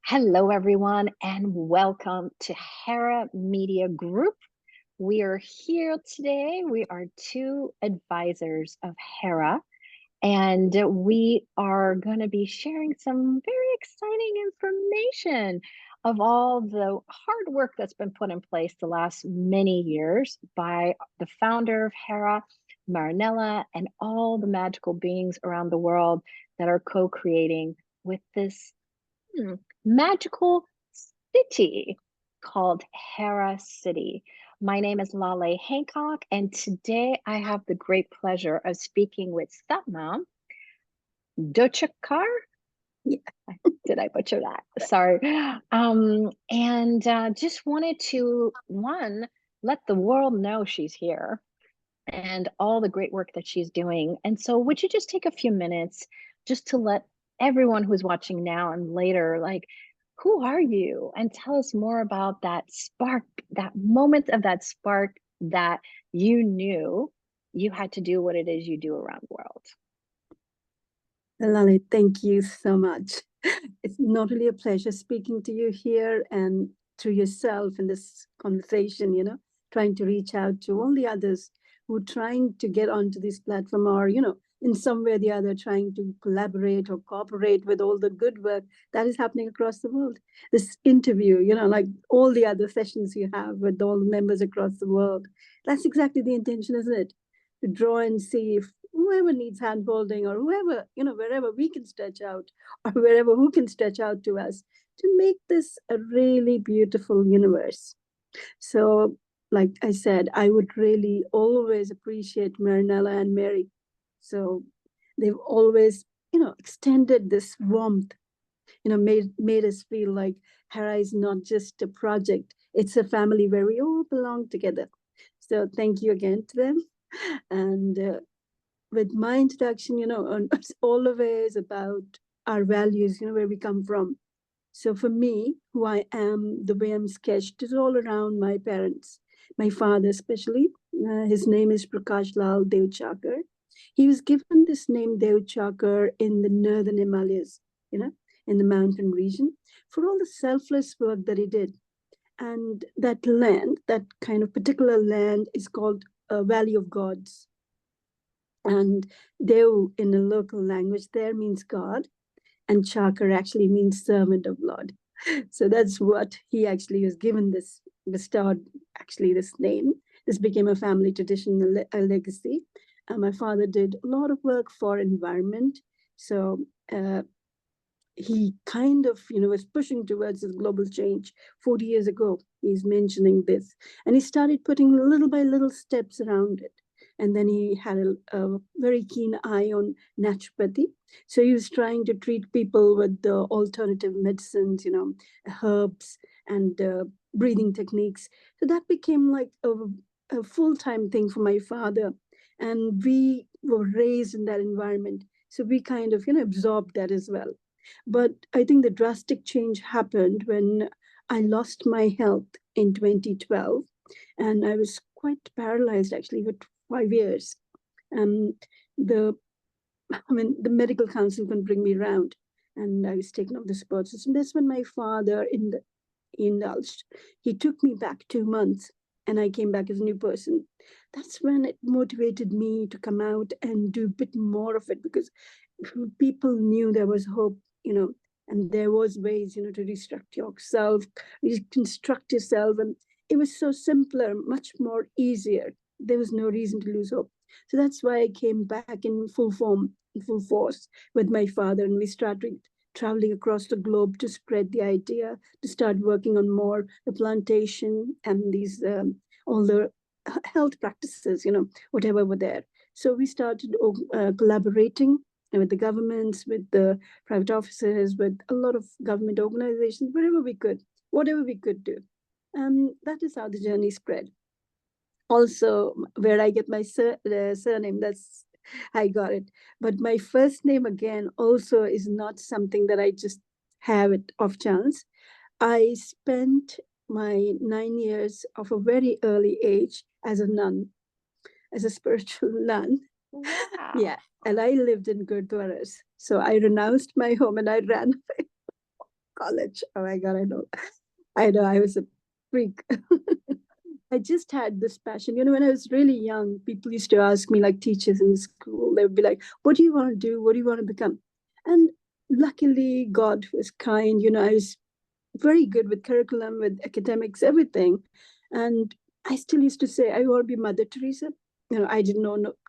Hello, everyone, and welcome to Hera Media Group. We are here today. We are two advisors of Hera, and we are going to be sharing some very exciting information of all the hard work that's been put in place the last many years by the founder of Hera, Marinella, and all the magical beings around the world that are co-creating with this magical city called Hera City. My name is Laleh Hancock, and today I have the great pleasure of speaking with Satnam Deuchakar. Yeah, did I butcher that? Sorry. And just wanted to, let the world know she's here and all the great work that she's doing. And so would you just take a few minutes just to let everyone who's watching now and later, like, who are you? And tell us more about that spark, that moment of that spark that you knew you had to do what it is you do around the world. Laleh, thank you so much. It's not only a pleasure speaking to you here and through yourself in this conversation, trying to reach out to all the others who are trying to get onto this platform or, in some way or the other, trying to collaborate or cooperate with all the good work that is happening across the world. This interview, like all the other sessions you have with all the members across the world, that's exactly the intention, isn't it? To draw and see if whoever needs handholding or whoever, wherever we can stretch out or wherever who can stretch out to us to make this a really beautiful universe. So, like I said, I would really always appreciate Marinella and Mary. So they've always, extended this warmth, made us feel like Hera is not just a project, it's a family where we all belong together. So thank you again to them. And with my introduction, it's always about our values, where we come from. So for me, who I am, the way I'm sketched is all around my parents, my father especially. His name is Prakash Lal Deuchakar. He was given this name Deuchakar in the northern Himalayas, in the mountain region, for all the selfless work that he did. And that land, that kind of particular land, is called Valley of Gods. And Deu in the local language there means God, and Chakar actually means servant of Lord. So that's what he actually was given this, bestowed actually this name. This became a family tradition, a legacy. My father did a lot of work for environment. So he kind of, was pushing towards this global change 40 years ago. He's mentioning this. And he started putting little by little steps around it. And then he had a very keen eye on naturopathy. So he was trying to treat people with the alternative medicines, herbs and breathing techniques. So that became like a full-time thing for my father. And we were raised in that environment. So we kind of, absorbed that as well. But I think the drastic change happened when I lost my health in 2012. And I was quite paralyzed actually for 5 years. And the medical council couldn't bring me around. And I was taken off the support system. That's when my father indulged. He took me back 2 months and I came back as a new person. That's when it motivated me to come out and do a bit more of it, because people knew there was hope, and there was ways, to restructure yourself, reconstruct yourself. And it was so simpler, much more easier. There was no reason to lose hope. So that's why I came back in full form, in full force with my father. And we started traveling across the globe to spread the idea, to start working on more the plantation and these, all the health practices, whatever were there. So we started collaborating with the governments, with the private offices, with a lot of government organizations, wherever we could, whatever we could do. And that is how the journey spread. Also, where I get my surname, that's I got it. But my first name, again, also is not something that I just have it off chance. I spent my 9 years of a very early age as a nun, as a spiritual nun. Wow. Yeah. and I lived in Gurdwaras. So I renounced my home and I ran away college. Oh my God, I was a freak. I just had this passion. When I was really young, people used to ask me, like teachers in school, they would be like, what do you want to do? What do you want to become? And luckily, God was kind. I was very good with curriculum, with academics, everything. And I still used to say, I want to be Mother Teresa. I didn't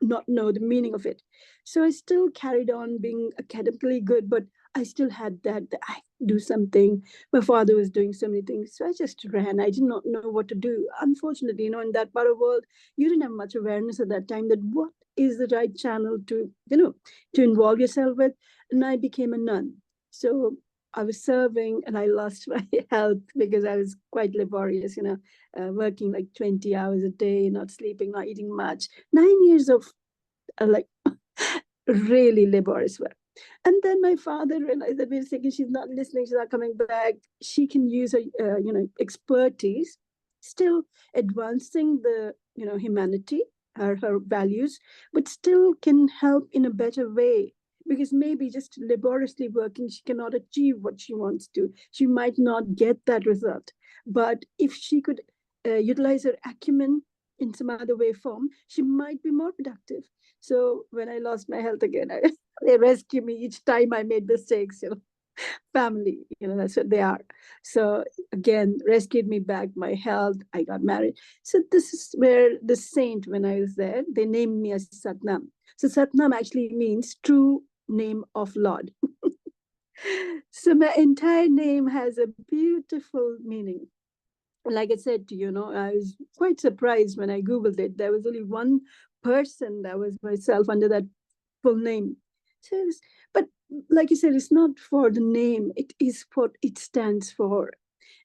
not know the meaning of it. So I still carried on being academically good, but I still had that I do something. My father was doing so many things. So I just ran. I did not know what to do. Unfortunately, in that part of the world, you didn't have much awareness at that time that what is the right channel to involve yourself with. And I became a nun. So I was serving and I lost my health because I was quite laborious, working like 20 hours a day, not sleeping, not eating much. 9 years of like really laborious work. And then my father realized that, wait a second, she's not listening, she's not coming back. She can use her, expertise, still advancing the, humanity, her values, but still can help in a better way. Because maybe just laboriously working, she cannot achieve what she wants to. She might not get that result. But if she could utilize her acumen in some other way form, she might be more productive. So when I lost my health again, they rescue me each time I made mistakes. Family, that's what they are. So again, rescued me back, my health. I got married. So this is where the saint, when I was there, they named me as Satnam. So Satnam actually means true name of Lord. So my entire name has a beautiful meaning. Like I said to you, I was quite surprised when I Googled it. There was only one person that was myself under that full name. So but like you said, it's not for the name, it is what it stands for.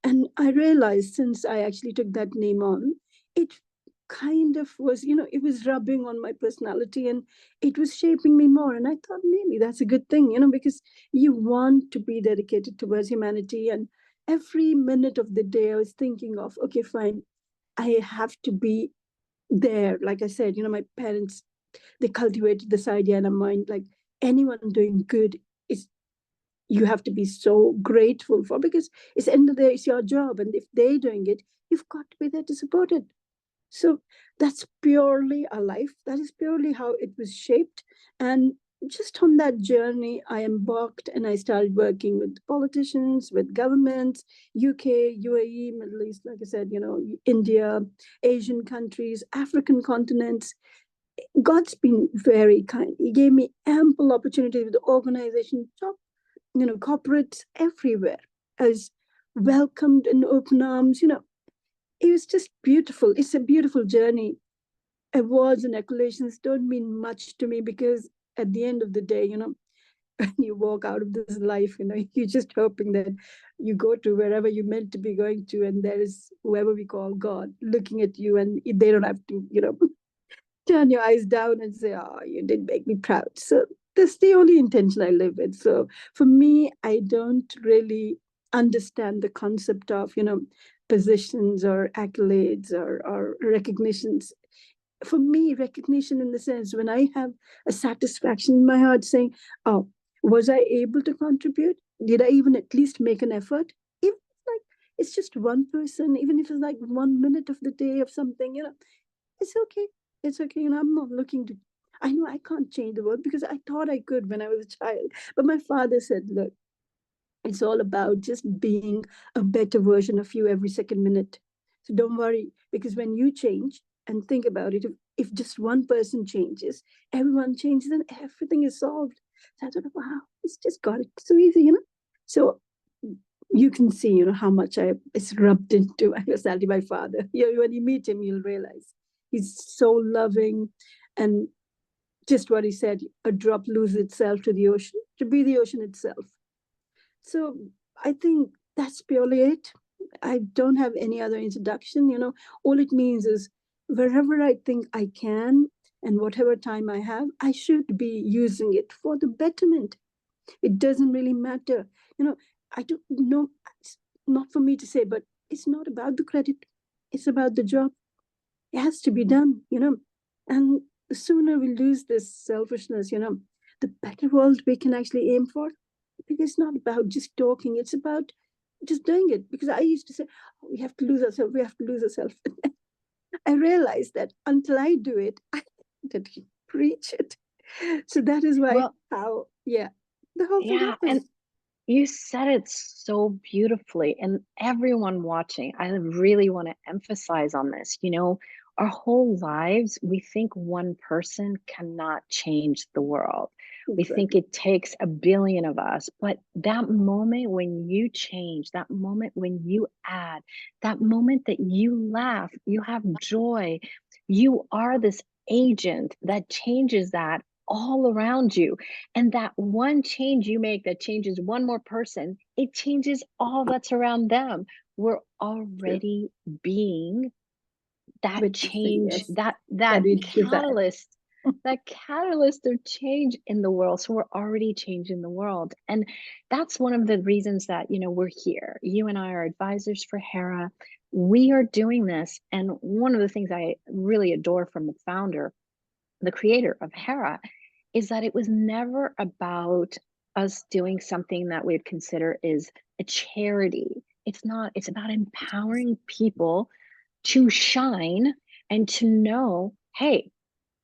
And I realized since I actually took that name on, it kind of was, it was rubbing on my personality and it was shaping me more. And I thought maybe that's a good thing, because you want to be dedicated towards humanity. And every minute of the day, I was thinking of, okay, fine, I have to be there. Like I said, my parents, they cultivated this idea in a mind like anyone doing good is you have to be so grateful for, because it's the end of the day, it's your job. And if they're doing it, you've got to be there to support it. So that's purely a life. That is purely how it was shaped. And just on that journey, I embarked and I started working with politicians, with governments, UK, UAE, Middle East, like I said, India, Asian countries, African continents. God's been very kind. He gave me ample opportunities with organizations, top, corporates everywhere. I was welcomed in open arms. It was just beautiful. It's a beautiful journey. Awards and accolades don't mean much to me because at the end of the day, when you walk out of this life, you're just hoping that you go to wherever you're meant to be going to, and there is whoever we call God looking at you, and they don't have to, turn your eyes down and say, oh, you did make me proud. So that's the only intention I live with. So for me, I don't really understand the concept of, positions or accolades or recognitions. For me, recognition in the sense when I have a satisfaction in my heart saying, oh, was I able to contribute? Did I even at least make an effort? If like it's just one person, even if it's like 1 minute of the day of something, it's okay. It's okay. I'm not looking to, I know I can't change the world because I thought I could when I was a child. But my father said, look, it's all about just being a better version of you every second minute. So don't worry, because when you change and think about it, if just one person changes, everyone changes, and everything is solved. So I thought, wow, it's just got it so easy. So you can see, how much it's rubbed into my personality. My father, when you meet him, you'll realize he's so loving, and just what he said: a drop loses itself to the ocean to be the ocean itself. So I think that's purely it. I don't have any other introduction. All it means is wherever I think I can and whatever time I have, I should be using it for the betterment. It doesn't really matter. I don't know, it's not for me to say, but it's not about the credit. It's about the job. It has to be done. And the sooner we lose this selfishness, the better world we can actually aim for. Because it's not about just talking, it's about just doing it. Because I used to say, oh, we have to lose ourselves, we have to lose ourselves. I realized that until I do it, I did preach it. So that is why Well, the whole thing yeah, and happens. you said it so beautifully, and everyone watching, I really want to emphasize on this. Our whole lives, we think one person cannot change the world. We think Exactly. it takes a billion of us, but that moment when you change, that moment when you add, that moment that you laugh, you have joy, you are this agent that changes that all around you. And that one change you make that changes one more person, it changes all that's around them. We're True. already being that Witnessing, change, yes, that that we desire. catalyst, that catalyst of change in the world. So we're already changing the world. And that's one of the reasons that, we're here. You and I are advisors for Hera. We are doing this. And one of the things I really adore from the founder, the creator of Hera, is that it was never about us doing something that we'd consider is a charity. It's not, it's about empowering people to shine and to know, hey,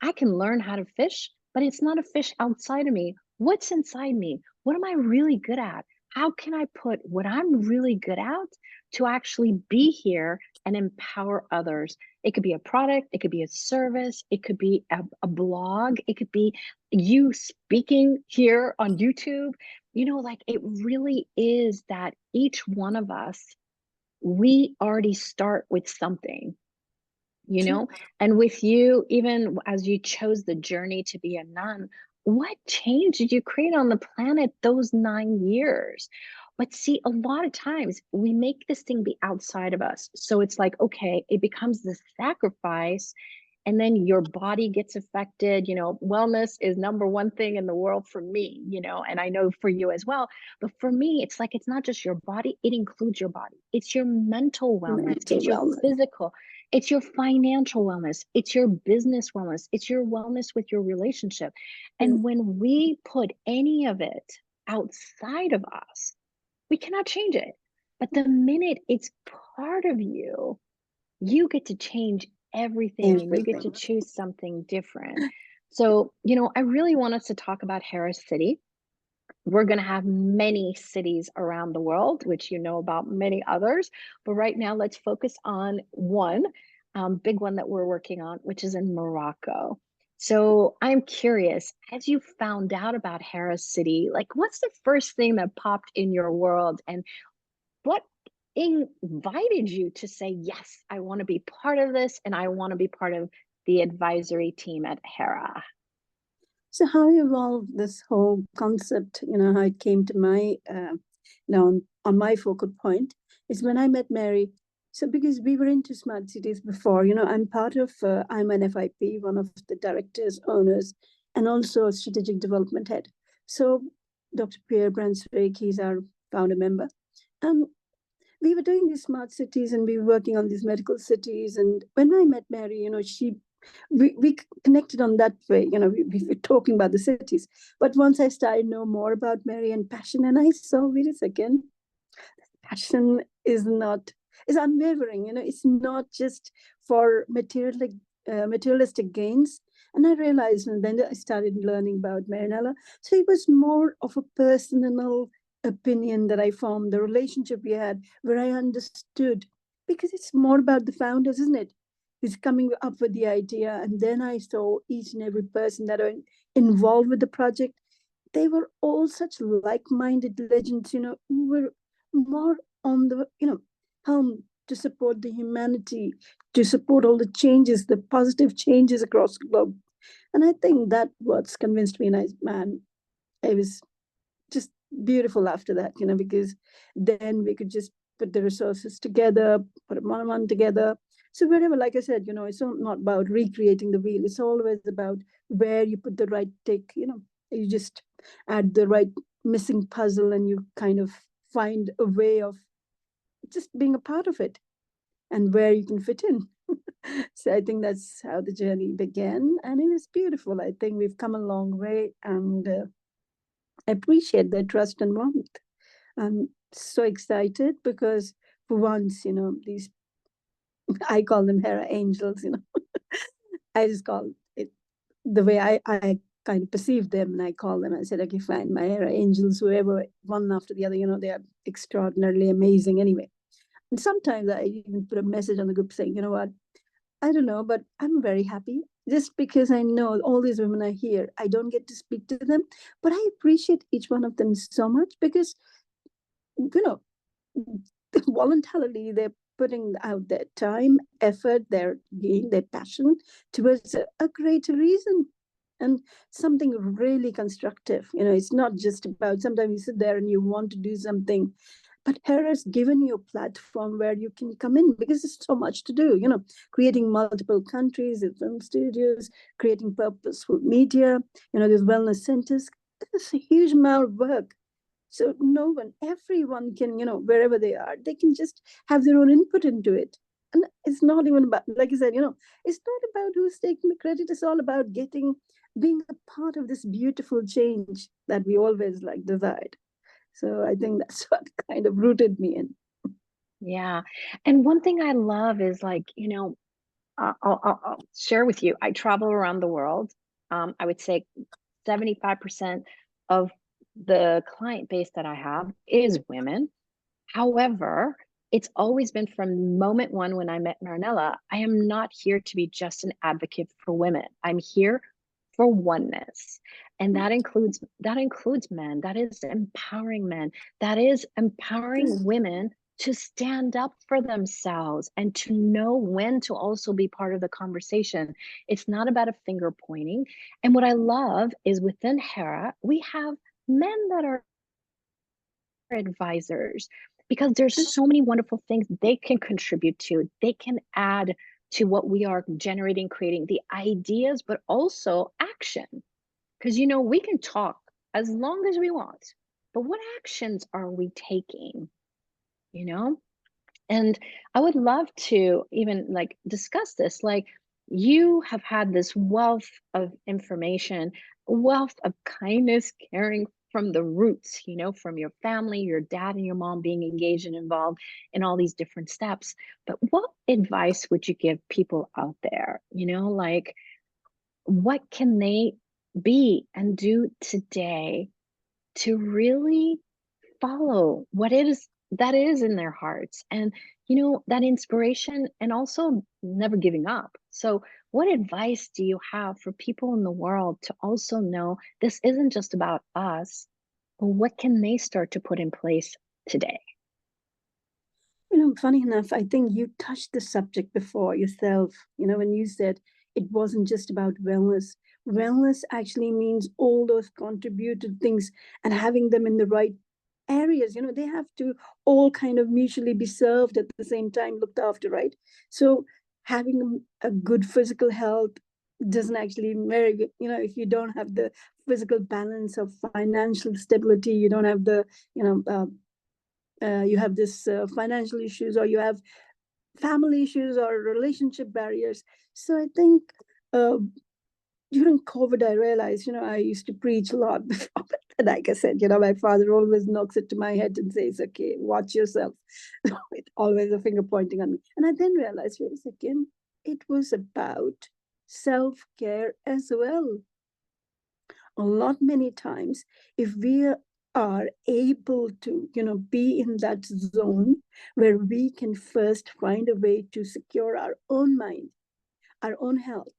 I can learn how to fish, but it's not a fish outside of me. What's inside me? What am I really good at? How can I put what I'm really good at to actually be here and empower others? It could be a product, it could be a service, it could be a blog, it could be you speaking here on YouTube. Like it really is that each one of us, we already start with something you True. know and with you, even as you chose the journey to be a nun, what change did you create on the planet those 9 years? But see, a lot of times we make this thing be outside of us, so it's like, okay, it becomes this sacrifice, and then your body gets affected. Wellness is number one thing in the world for me, and I know for you as well. But for me, it's like, it's not just your body, it includes your body, it's your mental wellness, Mental it's your wellness. physical, it's your financial wellness, it's your business wellness, it's your wellness with your relationship. Yes. And when we put any of it outside of us, we cannot change it. But the minute it's part of you, you get to change everything and you get to Everything. choose something different. So, I really want us to talk about Harris City. We're going to have many cities around the world, which about many others. But right now, let's focus on one big one that we're working on, which is in Morocco. So I'm curious, as you found out about Harris City, like what's the first thing that popped in your world, and what invited you to say, yes, I want to be part of this and I want to be part of the advisory team at Hera? So how evolved this whole concept, how it came to my, on my focal point is when I met Mary. So because we were into smart cities before, I'm part of, I'm an FIP, one of the directors, owners, and also a strategic development head. So Dr. Pierre Brunswick, he's our founder member. And we were doing these smart cities and we were working on these medical cities. And when I met Mary, we connected on that way. We were talking about the cities. But once I started to know more about Mary and passion, and I saw, wait a second, passion is unwavering. It's not just for materialistic gains. And I realized, and then I started learning about Marinella. So it was more of a personal opinion that I formed, the relationship we had, where I understood, because it's more about the founders, isn't it? Who's coming up with the idea. And then I saw each and every person that are involved with the project. They were all such like-minded legends, who were more on the, home to support the humanity, to support all the changes, the positive changes across the globe. And I think that what's convinced me, and it was just beautiful after that, because then we could just put the resources together, put a one together. So wherever, like I said, it's not about recreating the wheel. It's always about where you put the right tick, you just add the right missing puzzle and you kind of find a way of just being a part of it and where you can fit in. So I think that's how the journey began, and it was beautiful. I think we've come a long way, and I appreciate their trust and warmth. I'm so excited because for once, these I call them Hera angels. I just call it the way I kind of perceive them, and I call them. I said, okay, fine, my Hera angels, whoever, one after the other, they are extraordinarily amazing anyway. And sometimes I even put a message on the group saying, you know what, I don't know, but I'm very happy just because I know all these women are here. I don't get to speak to them, but I appreciate each one of them so much because, you know, voluntarily they're putting out their time, effort, their being, their passion towards a greater reason and something really constructive. It's not just about sometimes you sit there and you want to do something, but Hera's given you a platform where you can come in because there's so much to do, creating multiple countries, film studios, creating purposeful media, there's wellness centers. There's a huge amount of work, so no one, everyone can, wherever they are, they can just have their own input into it. And it's not even about, like I said, it's not about who's taking the credit. It's all about being a part of this beautiful change that we always desired. So I think that's what kind of rooted me in. Yeah. And one thing I love is I'll share with you. I travel around the world. I would say 75% of the client base that I have is women. However, it's always been from moment one when I met Marinella. I am not here to be just an advocate for women. I'm here for oneness. And that includes men. That is empowering men. That is empowering women to stand up for themselves and to know when to also be part of the conversation. It's not about a finger pointing. And what I love is within Hera, we have men that are advisors because there's so many wonderful things they can contribute to. They can add to what we are generating, creating the ideas, but also action. Because, we can talk as long as we want, but what actions are we taking? You know? And I would love to even discuss this. Like, you have had this wealth of information, wealth of kindness, caring from the roots, from your family, your dad and your mom being engaged and involved in all these different steps. But what advice would you give people out there? What can they be and do today to really follow what it is that is in their hearts, and that inspiration, and also never giving up? So what advice do you have for people in the world to also know this isn't just about us, but what can they start to put in place today? Funny enough, I think you touched the subject before yourself, when you said it wasn't just about wellness. Wellness actually means all those contributed things and having them in the right areas. They have to all kind of mutually be served at the same time, looked after, right? So having a good physical health doesn't actually very, if you don't have the physical balance of financial stability, you don't have the, you have this financial issues, or you have family issues or relationship barriers. So I think uh, during COVID, I realized, I used to preach a lot before. But like I said, my father always knocks it to my head and says, okay, watch yourself. It's always a finger pointing on me. And I then realized, wait a second, it was about self-care as well. A lot many times, if we are able to be in that zone where we can first find a way to secure our own mind, our own health,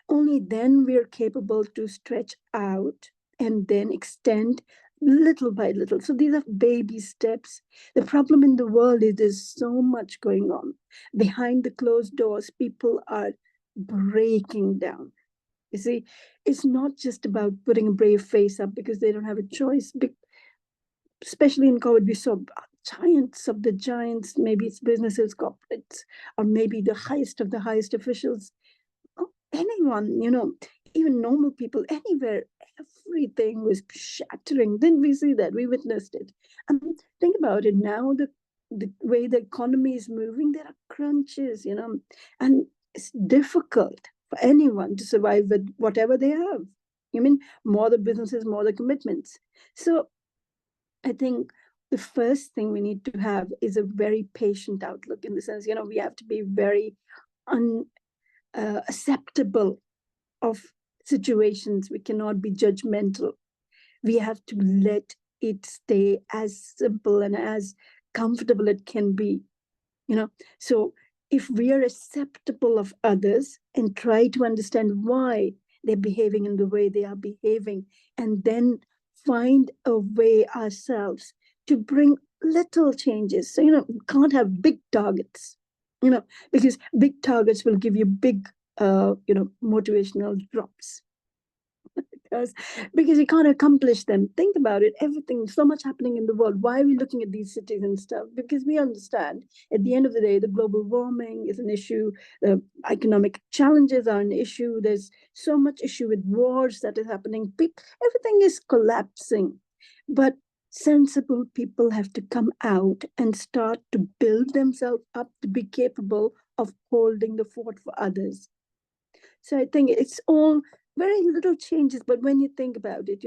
only then we're capable to stretch out and then extend little by little. So these are baby steps. The problem in the world is there's so much going on behind the closed doors. People are breaking down. You see, it's not just about putting a brave face up because they don't have a choice. Especially in COVID, we saw giants of the giants, maybe it's businesses, corporates, or maybe the highest of the highest officials. Anyone, even normal people, anywhere, everything was shattering. Then we see that, we witnessed it. And think about it now, the the way the economy is moving, there are crunches, and it's difficult for anyone to survive with whatever they have. I mean, more the businesses, more the commitments. So I think the first thing we need to have is a very patient outlook, in the sense, we have to be very acceptable of situations. We cannot be judgmental. We have to let it stay as simple and as comfortable it can be. So if we are acceptable of others and try to understand why they're behaving in the way they are behaving, and then find a way ourselves to bring little changes. So, we can't have big targets, because big targets will give you big, motivational drops. Because you can't accomplish them. Think about it. Everything, so much happening in the world. Why are we looking at these cities and stuff? Because we understand at the end of the day, the global warming is an issue. The economic challenges are an issue. There's so much issue with wars that is happening. Everything is collapsing. But sensible people have to come out and start to build themselves up to be capable of holding the fort for others. So I think it's all very little changes, but when you think about it,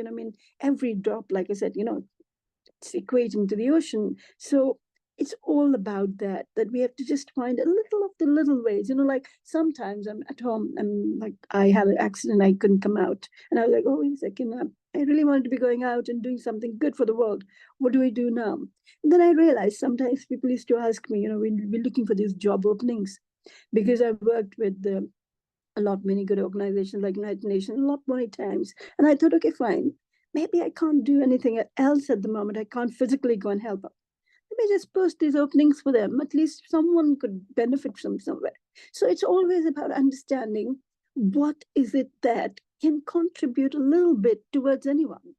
every drop, like I said, it's equating to the ocean. So it's all about that we have to just find a little of the little ways, like sometimes I'm at home and like I had an accident, I couldn't come out. And I was like, oh, wait a second, I really wanted to be going out and doing something good for the world. What do I do now? And then I realized sometimes people used to ask me, we're looking for these job openings, because I've worked with many good organizations like United Nations, many times. And I thought, okay, fine. Maybe I can't do anything else at the moment. I can't physically go and help out. Let me just post these openings for them. At least someone could benefit from somewhere. So it's always about understanding what is it that can contribute a little bit towards anyone.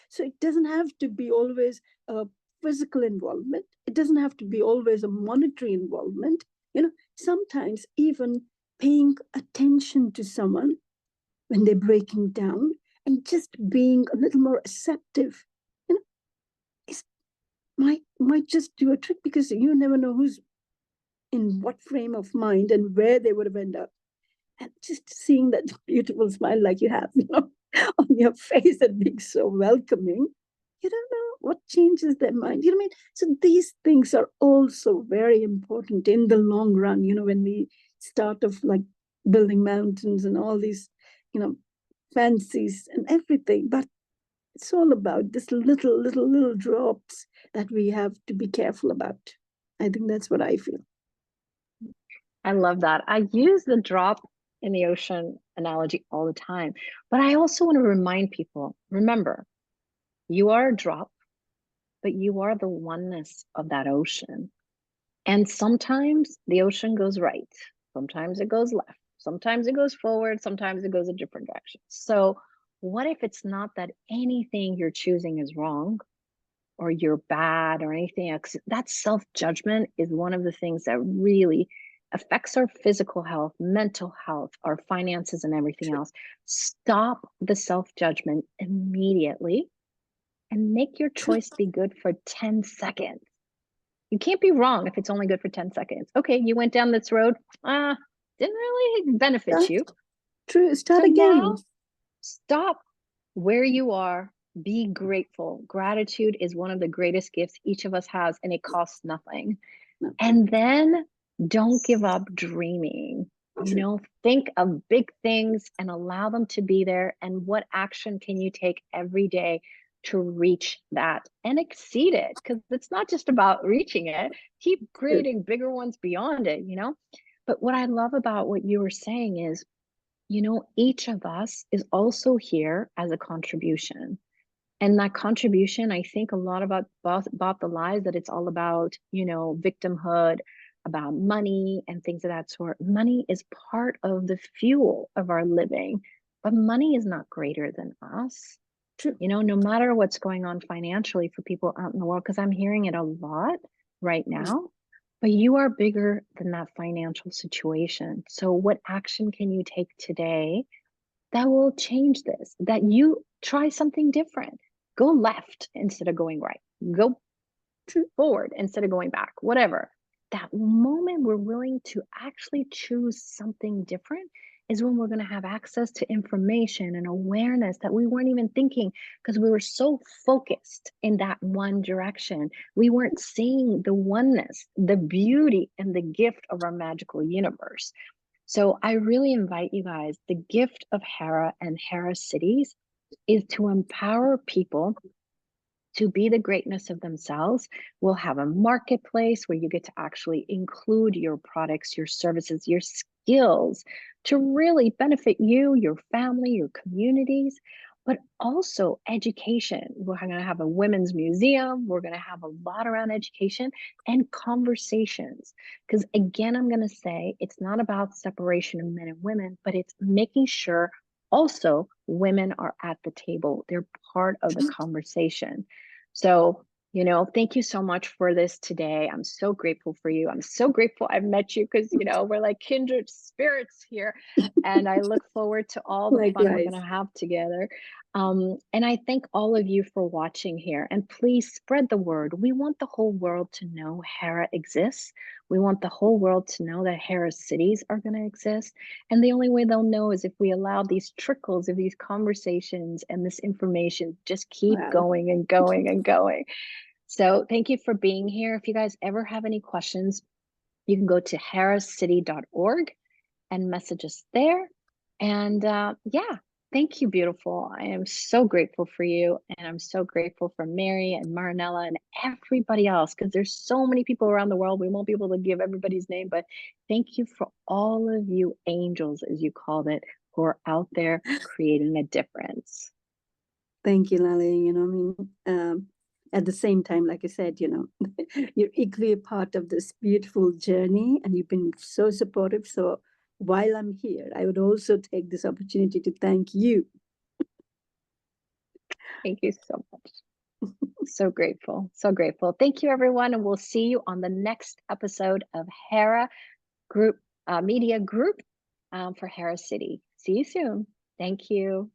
So it doesn't have to be always a physical involvement. It doesn't have to be always a monetary involvement. Sometimes even paying attention to someone when they're breaking down and just being a little more receptive, is might just do a trick, because you never know who's in what frame of mind and where they would have ended up. And just seeing that beautiful smile like you have, on your face, and being so welcoming, you don't know what changes their mind. You know what I mean? So these things are also very important in the long run, when we start of like building mountains and all these, fancies and everything. But it's all about this little drops that we have to be careful about. I think that's what I feel. I love that. I use the drop in the ocean analogy all the time, but I also want to remind people, remember, you are a drop, but you are the oneness of that ocean. And sometimes the ocean goes right, sometimes it goes left, sometimes it goes forward, sometimes it goes a different direction. So what if it's not that anything you're choosing is wrong or you're bad or anything else? That self-judgment is one of the things that really affects our physical health, mental health, our finances, and everything else. Stop the self-judgment immediately and make your choice be good for 10 seconds. You can't be wrong if it's only good for 10 seconds. Okay, you went down this road, didn't really benefit you. True, start So again. now stop where you are, be grateful. Gratitude is one of the greatest gifts each of us has, and it costs nothing. And then don't give up dreaming. Think of big things and allow them to be there. And what action can you take every day to reach that and exceed it? Because it's not just about reaching it. Keep creating bigger ones beyond it, But what I love about what you were saying is, each of us is also here as a contribution. And that contribution, I think a lot about the lies that it's all about, victimhood, about money and things of that sort. Money is part of the fuel of our living, but money is not greater than us. True. No matter what's going on financially for people out in the world, because I'm hearing it a lot right now, but you are bigger than that financial situation. So what action can you take today that will change this? That you try something different. Go left instead of going right. Go forward instead of going back, whatever. That moment we're willing to actually choose something different is when we're going to have access to information and awareness that we weren't even thinking because we were so focused in that one direction. We weren't seeing the oneness, the beauty, and the gift of our magical universe. So I really invite you guys, the gift of Hera and Hera cities is to empower people to be the greatness of themselves. We'll have a marketplace where you get to actually include your products, your services, your skills to really benefit you, your family, your communities, but also education. We're going to have a women's museum. We're going to have a lot around education and conversations. Because again, I'm going to say it's not about separation of men and women, but it's making sure also women are at the table. They're part of the conversation. So, thank you so much for this today. I'm so grateful for you. I'm so grateful I've met you because, we're like kindred spirits here. And I look forward to all the fun we're going Likewise. to have together. And I thank all of you for watching here. And please spread the word. We want the whole world to know Hera exists. We want the whole world to know that Hera cities are going to exist. And the only way they'll know is if we allow these trickles of these conversations and this information just keep Wow. going and going and going. So thank you for being here. If you guys ever have any questions, you can go to harriscity.org and message us there. And yeah, thank you, beautiful. I am so grateful for you. And I'm so grateful for Mary and Marinella and everybody else, because there's so many people around the world. We won't be able to give everybody's name, but thank you for all of you angels, as you called it, who are out there creating a difference. Thank you, Laleh. At the same time, like I said, you're equally a part of this beautiful journey and you've been so supportive. So while I'm here, I would also take this opportunity to thank you. Thank you so much. So grateful. So grateful. Thank you, everyone. And we'll see you on the next episode of Hera Group Media Group for Hera City. See you soon. Thank you.